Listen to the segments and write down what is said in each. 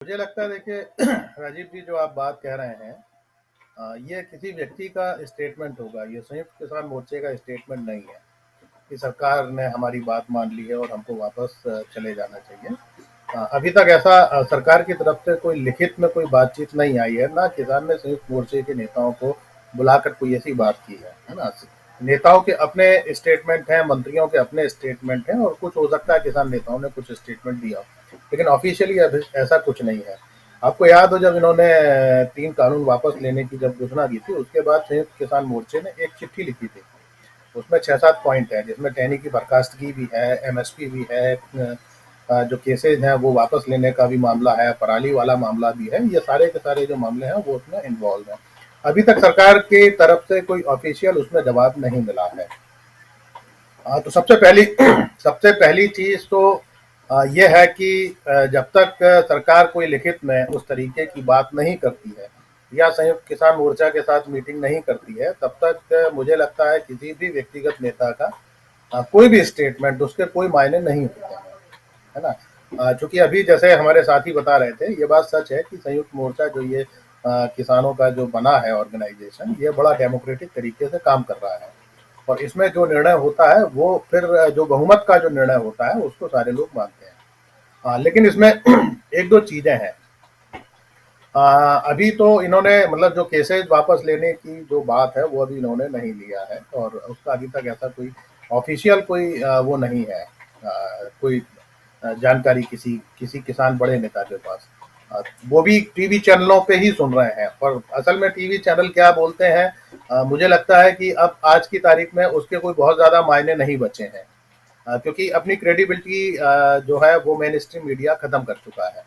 मुझे लगता है देखिए राजीव जी जो आप बात कह रहे हैं ये किसी व्यक्ति का स्टेटमेंट होगा, ये संयुक्त किसान मोर्चे का स्टेटमेंट नहीं है कि सरकार ने हमारी बात मान ली है और हमको वापस चले जाना चाहिए। अभी तक ऐसा सरकार की तरफ से कोई लिखित में कोई बातचीत नहीं आई है, ना किसान ने संयुक्त मोर्चे के नेताओं को बुलाकर कोई ऐसी बात की है ना। नेताओं के अपने स्टेटमेंट हैं, मंत्रियों के अपने स्टेटमेंट हैं और कुछ हो सकता है किसान नेताओं ने कुछ स्टेटमेंट दिया हो, लेकिन ऑफिशियली अभी ऐसा कुछ नहीं है। आपको याद हो जब इन्होंने 3 कानून वापस लेने की जब घोषणा की थी, उसके बाद संयुक्त किसान मोर्चे ने एक चिट्ठी लिखी थी। उसमें 6-7 पॉइंट है, जिसमें टहनी की बर्खास्तगी भी है, एमएसपी भी है, जो केसेज हैं वो वापस लेने का भी मामला है, पराली वाला मामला भी है। ये सारे के सारे जो मामले हैं वो उसमें इन्वॉल्व हैं। अभी तक सरकार की तरफ से कोई ऑफिशियल उसमें जवाब नहीं मिला है। तो सबसे पहली चीज तो ये है कि जब तक सरकार कोई लिखित में उस तरीके की बात नहीं करती है या संयुक्त किसान मोर्चा के साथ मीटिंग नहीं करती है, तब तक मुझे लगता है किसी भी व्यक्तिगत नेता का कोई भी स्टेटमेंट उसके कोई मायने नहीं होते हैं, है ना। चूंकि अभी जैसे हमारे साथी बता रहे थे, ये बात सच है कि संयुक्त मोर्चा जो ये किसानों का जो बना है ऑर्गेनाइजेशन, ये बड़ा डेमोक्रेटिक तरीके से काम कर रहा है और इसमें जो निर्णय होता है वो फिर जो बहुमत का जो निर्णय होता है उसको सारे लोग मानते हैं। लेकिन इसमें एक दो चीजें हैं। अभी तो इन्होंने मतलब जो केसेज वापस लेने की जो बात है वो अभी इन्होंने नहीं लिया है और उसका अभी तक ऐसा कोई ऑफिशियल कोई वो नहीं है, कोई जानकारी किसी किसी किसान बड़े नेता के पास। वो भी टीवी चैनलों पे ही सुन रहे हैं और असल में टीवी चैनल क्या बोलते हैं, मुझे लगता है कि अब आज की तारीख में उसके कोई बहुत ज़्यादा मायने नहीं बचे हैं, क्योंकि अपनी क्रेडिबिलिटी जो है वो मेन स्ट्रीम मीडिया ख़त्म कर चुका है।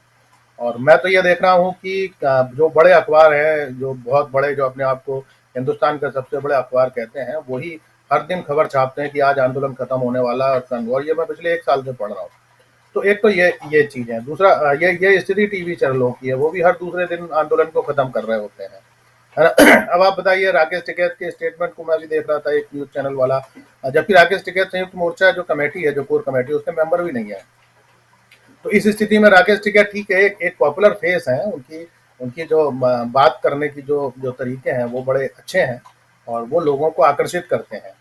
और मैं तो ये देख रहा हूँ कि जो बड़े अखबार हैं, जो बहुत बड़े, जो अपने आप को हिंदुस्तान का सबसे बड़े अखबार कहते हैं, वही हर दिन खबर छापते हैं कि आज आंदोलन खत्म होने वाला है और ये मैं पिछले 1 साल से पढ़ रहा हूँ। तो एक तो ये चीज है। दूसरा ये स्थिति टीवी चैनलों की है, वो भी हर दूसरे दिन आंदोलन को खत्म कर रहे होते हैं, है ना। अब आप बताइए, राकेश टिकैत के स्टेटमेंट को मैं भी देख रहा था एक न्यूज चैनल वाला, जबकि राकेश टिकैत संयुक्त मोर्चा जो कमेटी है, जो कोर कमेटी, उसके मेंबर भी नहीं है। तो इस स्थिति में राकेश टिकैत ठीक है, एक पॉपुलर फेस है, उनकी उनकी जो बात करने की जो जो तरीके हैं वो बड़े अच्छे हैं और वो लोगों को आकर्षित करते हैं।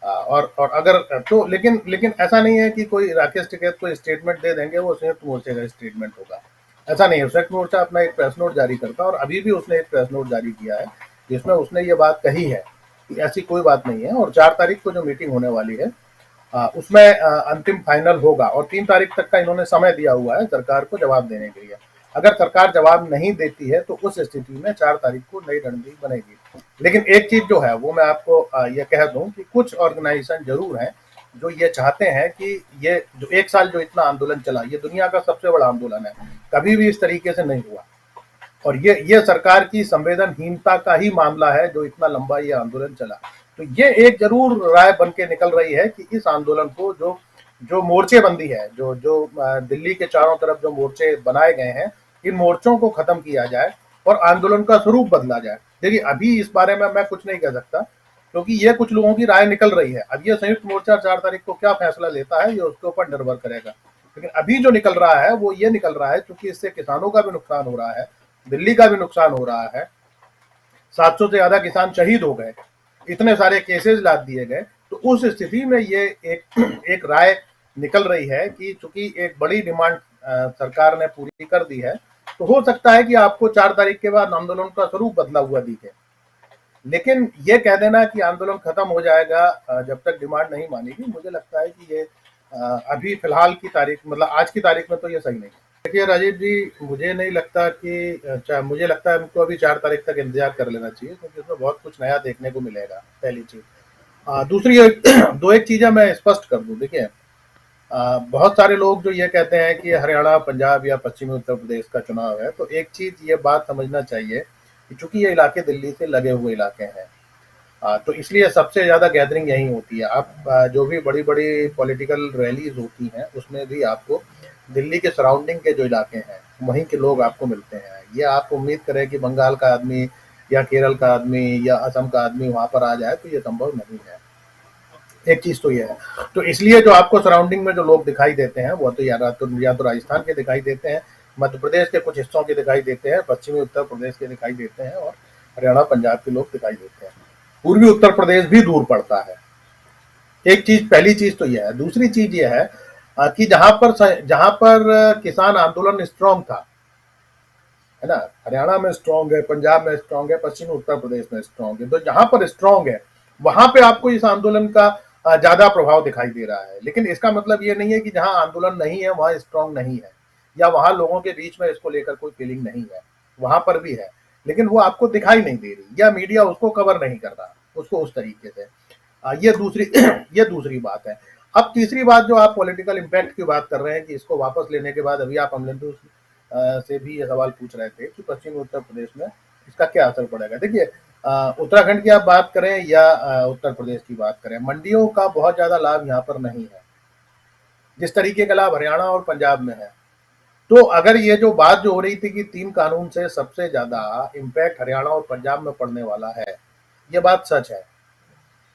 और अगर तो लेकिन ऐसा नहीं है कि कोई राकेश टिकैत को स्टेटमेंट दे देंगे वो संयुक्त मोर्चे का स्टेटमेंट होगा, ऐसा नहीं है। संयुक्त मोर्चा अपना एक प्रेस नोट जारी करता है और अभी भी उसने एक प्रेस नोट जारी किया है जिसमें उसने ये बात कही है कि ऐसी कोई बात नहीं है और 4 तारीख को जो मीटिंग होने वाली है उसमें अंतिम फाइनल होगा और 3 तारीख तक का इन्होंने समय दिया हुआ है सरकार को जवाब देने के लिए। अगर सरकार जवाब नहीं देती है तो उस स्थिति में 4 तारीख को नई रणनीति बनेगी। लेकिन एक चीज जो है वो मैं आपको ये कह दूं कि कुछ ऑर्गेनाइजेशन जरूर हैं जो ये चाहते हैं कि ये जो 1 साल जो इतना आंदोलन चला, ये दुनिया का सबसे बड़ा आंदोलन है, कभी भी इस तरीके से नहीं हुआ और ये सरकार की संवेदनहीनता का ही मामला है जो इतना लंबा ये आंदोलन चला। तो ये एक जरूर राय बन के निकल रही है कि इस आंदोलन को जो जो मोर्चेबंदी है, जो जो दिल्ली के चारों तरफ जो मोर्चे बनाए गए हैं, इन मोर्चों को खत्म किया जाए और आंदोलन का स्वरूप बदला जाए। देखिए अभी इस बारे में मैं कुछ नहीं कह सकता क्योंकि ये कुछ लोगों की राय निकल रही है। अब ये संयुक्त मोर्चा 4 तारीख को क्या फैसला लेता है ये उसके ऊपर निर्भर करेगा, लेकिन अभी जो निकल रहा है वो ये निकल रहा है क्योंकि इससे किसानों का भी नुकसान हो रहा है, दिल्ली का भी नुकसान हो रहा है, 700 से ज्यादा किसान शहीद हो गए, इतने सारे केसेस लाद दिए गए। तो उस स्थिति में ये एक राय निकल रही है कि चूंकि एक बड़ी डिमांड सरकार ने पूरी कर दी है, तो हो सकता है कि आपको 4 तारीख के बाद आंदोलन का स्वरूप बदला हुआ दिखे। लेकिन ये कह देना कि आंदोलन खत्म हो जाएगा जब तक डिमांड नहीं मानेगी, मुझे लगता है कि ये अभी फिलहाल की तारीख, मतलब आज की तारीख में तो ये सही नहीं है। देखिए राजीव जी, मुझे नहीं लगता कि मुझे लगता है हमको अभी 4 तारीख तक इंतजार कर लेना चाहिए क्योंकि उसमें बहुत कुछ नया देखने को मिलेगा, पहली चीज। दूसरी दो एक चीजें मैं स्पष्ट कर दूं। देखिए बहुत सारे लोग जो ये कहते हैं कि हरियाणा, पंजाब या पश्चिमी उत्तर प्रदेश का चुनाव है, तो एक चीज ये बात समझना चाहिए कि चूंकि ये इलाके दिल्ली से लगे हुए इलाके हैं, तो इसलिए सबसे ज़्यादा गैदरिंग यहीं होती है। आप जो भी बड़ी बड़ी पॉलिटिकल रैलीज होती हैं उसमें भी आपको दिल्ली के सराउंडिंग के जो इलाके हैं वहीं के लोग आपको मिलते हैं। ये आप उम्मीद करें कि बंगाल का आदमी या केरल का आदमी या असम का आदमी वहाँ पर आ जाए, तो ये संभव नहीं है। एक चीज़ तो ये है, तो इसलिए जो आपको सराउंडिंग में जो लोग दिखाई देते हैं वो तो या तो राजस्थान के दिखाई देते हैं मध्य प्रदेश के कुछ हिस्सों के दिखाई देते हैं, पश्चिमी उत्तर प्रदेश के दिखाई देते हैं और हरियाणा, पंजाब के लोग दिखाई देते हैं। पूर्वी उत्तर प्रदेश भी दूर पड़ता है। एक चीज, पहली चीज तो यह है। दूसरी चीज यह है कि जहां पर किसान आंदोलन स्ट्रांग था, है ना, हरियाणा में स्ट्रांग है, पंजाब में स्ट्रांग है, पश्चिमी उत्तर प्रदेश में स्ट्रांग है, तो जहां पर स्ट्रांग है वहां पे आपको इस आंदोलन का ज्यादा प्रभाव दिखाई दे रहा है। लेकिन इसका मतलब ये नहीं है कि जहां आंदोलन नहीं है वहां स्ट्रांग नहीं है, या वहां लोगों के बीच में इसको लेकर कोई फीलिंग नहीं है, वहां पर भी है, लेकिन वो आपको दिखाई नहीं दे रही, या मीडिया उसको कवर नहीं कर रहा उसको उस तरीके से। ये दूसरी ये दूसरी बात है। अब तीसरी बात, जो आप पॉलिटिकल इम्पैक्ट की बात कर रहे हैं कि इसको वापस लेने के बाद, अभी आप अमलेंदु से भी ये सवाल पूछ रहे थे कि पश्चिमी उत्तर प्रदेश में इसका क्या असर पड़ेगा। देखिए, उत्तराखंड की आप बात करें या उत्तर प्रदेश की बात करें, मंडियों का बहुत ज्यादा लाभ यहाँ पर नहीं है जिस तरीके का लाभ हरियाणा और पंजाब में है। तो अगर ये जो बात जो हो रही थी कि 3 कानून से सबसे ज्यादा इम्पैक्ट हरियाणा और पंजाब में पड़ने वाला है, ये बात सच है,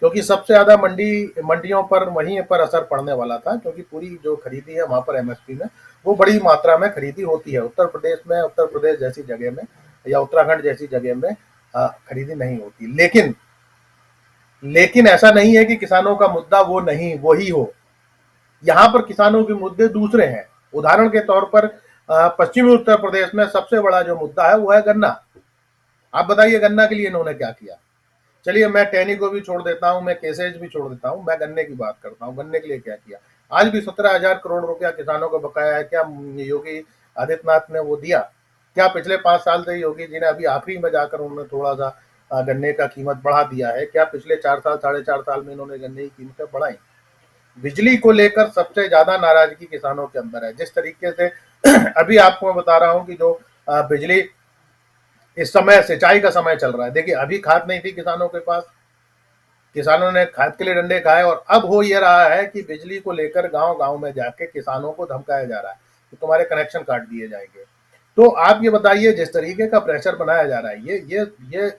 क्योंकि सबसे ज्यादा मंडियों पर वहीं पर असर पड़ने वाला था, क्योंकि पूरी जो खरीदी है वहां पर एमएसपी में वो बड़ी मात्रा में खरीदी होती है। उत्तर प्रदेश में, उत्तर प्रदेश जैसी जगह में या उत्तराखंड जैसी जगह में खरीदी नहीं होती। लेकिन ऐसा नहीं है कि किसानों का मुद्दा वो नहीं, वही हो। यहाँ पर किसानों के मुद्दे दूसरे हैं। उदाहरण के तौर पर पश्चिमी उत्तर प्रदेश में सबसे बड़ा जो मुद्दा है वो है गन्ना। आप बताइए गन्ना के लिए इन्होंने क्या किया। चलिए, मैं टैनी को भी छोड़ देता हूं, मैं केसेज भी छोड़ देता हूं, मैं गन्ने की बात करता हूं। गन्ने के लिए क्या किया? आज भी 17,000 करोड़ रुपया किसानों को बकाया है। क्या योगी आदित्यनाथ ने वो दिया? क्या पिछले 5 साल से योगी जी ने अभी आखिरी में जाकर उन्होंने थोड़ा सा गन्ने का कीमत बढ़ा दिया है? क्या पिछले 4 साल, 4.5 साल में इन्होंने गन्ने की कीमतें बढ़ाई? बिजली को लेकर सबसे ज्यादा नाराजगी किसानों के अंदर है। जिस तरीके से अभी आपको मैं बता रहा हूं कि जो बिजली, इस समय सिंचाई का समय चल रहा है। देखिए, अभी खाद नहीं थी किसानों के पास, किसानों ने खाद के लिए डंडे खाए, और अब हो ये रहा है कि बिजली को लेकर गांव गांव में जाके किसानों को धमकाया जा रहा है कि तुम्हारे कनेक्शन काट दिए जाएंगे। तो आप ये बताइए, जिस तरीके का प्रेशर बनाया जा रहा है, ये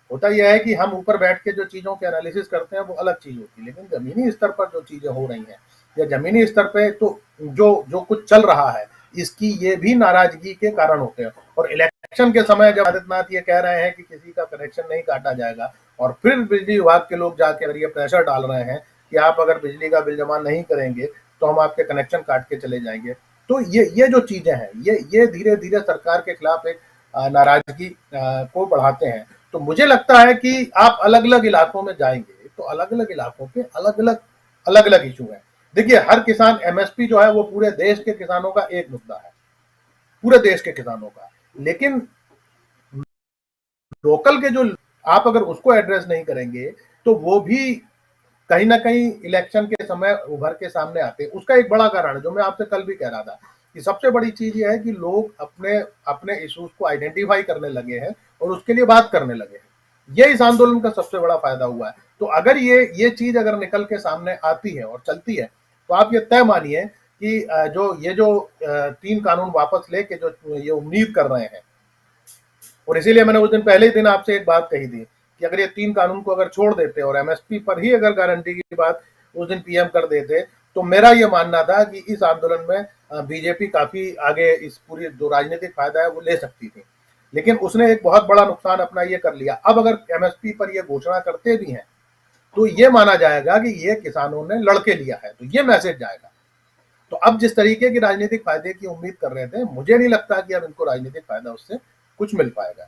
होता यह है कि हम ऊपर बैठ के जो चीजों के एनालिसिस करते हैं वो अलग चीज होती है, लेकिन जमीनी स्तर पर जो चीजें हो रही हैं, या जमीनी स्तर पे तो जो जो कुछ चल रहा है, इसकी ये भी नाराजगी के कारण होते हैं। और इलेक्शन के समय जब आदित्यनाथ ये कह रहे हैं कि किसी का कनेक्शन नहीं काटा जाएगा, और फिर बिजली विभाग के लोग जाकर ये प्रेशर डाल रहे हैं कि आप अगर बिजली का बिल जमा नहीं करेंगे तो हम आपके कनेक्शन काट के चले जाएंगे, तो ये जो चीजें हैं, ये धीरे धीरे सरकार के खिलाफ एक नाराजगी को बढ़ाते हैं। तो मुझे लगता है कि आप अलग अलग इलाकों में जाएंगे तो अलग अलग इलाकों के अलग अलग इशू है। देखिए, हर किसान, एमएसपी जो है वो पूरे देश के किसानों का एक मुद्दा है, पूरे देश के किसानों का। लेकिन लोकल के जो, आप अगर उसको एड्रेस नहीं करेंगे तो वो भी कहीं ना कहीं इलेक्शन के समय उभर के सामने आते हैं। उसका एक बड़ा कारण, जो मैं आपसे कल भी कह रहा था, कि सबसे बड़ी चीज ये है कि लोग अपने अपने इश्यूज को आइडेंटिफाई करने लगे हैं और उसके लिए बात करने लगे हैं। ये इस आंदोलन का सबसे बड़ा फायदा हुआ है। तो अगर ये चीज अगर निकल के सामने आती है और चलती है, तो आप ये तय मानिए कि जो 3 कानून वापस लेके जो ये उम्मीद कर रहे हैं, और इसीलिए मैंने उस दिन, पहले ही दिन आपसे एक बात कही थी कि अगर ये 3 कानून को अगर छोड़ देते और एमएसपी पर ही अगर गारंटी की बात उस दिन पीएम कर देते, तो मेरा ये मानना था कि इस आंदोलन में बीजेपी काफी आगे, इस पूरी जो राजनीतिक फायदा है वो ले सकती थी। लेकिन उसने एक बहुत बड़ा नुकसान अपना ये कर लिया। अब अगर एमएसपी पर ये घोषणा करते भी हैं तो ये माना जाएगा कि ये किसानों ने लड़के लिया है, तो ये मैसेज जाएगा। तो अब जिस तरीके की राजनीतिक फायदे की उम्मीद कर रहे थे, मुझे नहीं लगता कि अब इनको राजनीतिक फायदा उससे कुछ मिल पाएगा।